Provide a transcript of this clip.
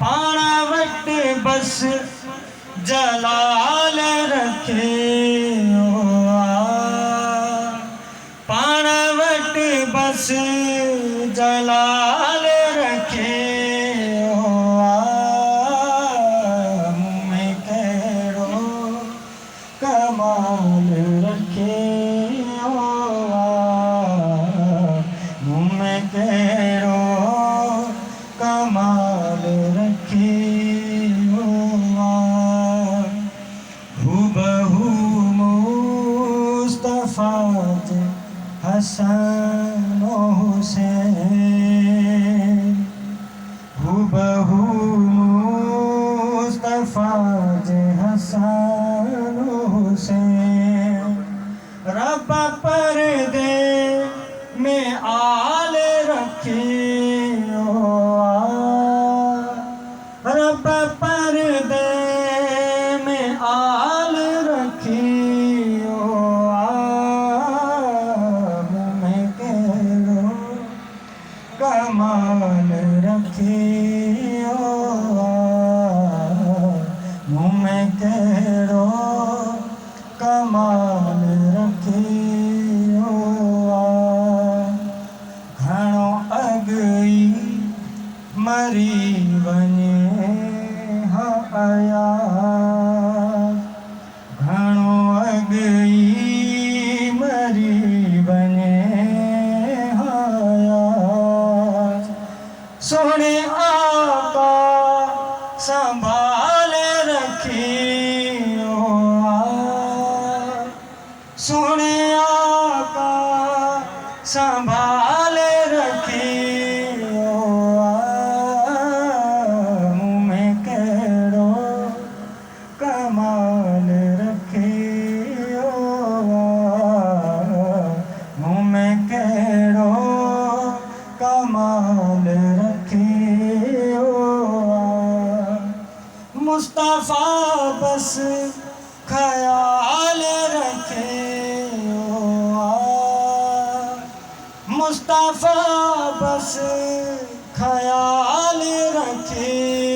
पाणा वट बस जलाल रखे पाणा वट बस जलाल रखे मुँह में कहिड़ो कमाल रखे मुँह में कहिड़ो कमाल रखे हुबहू मुस्तफा जे हसन हुसैन हुबहू मुस्तफा जे हसन हुसैन रब पर्दे में आल रखे रब पर्दे में आल रखे मुँह में कहिड़ो कमाल रखे मुँह में कहिड़ो कमाल रखे घणो अॻु मरी वञे हया घणो अॻु मरी वञे हया सोने आका संभाल रखे सोने आका संभाल रखे मुँह में कहिड़ो कमाल रखे मुँह में कहिड़ो कमाल रखे मुस्तफा बस ख्याल रखे मुस्तफा बस ख्याल रखे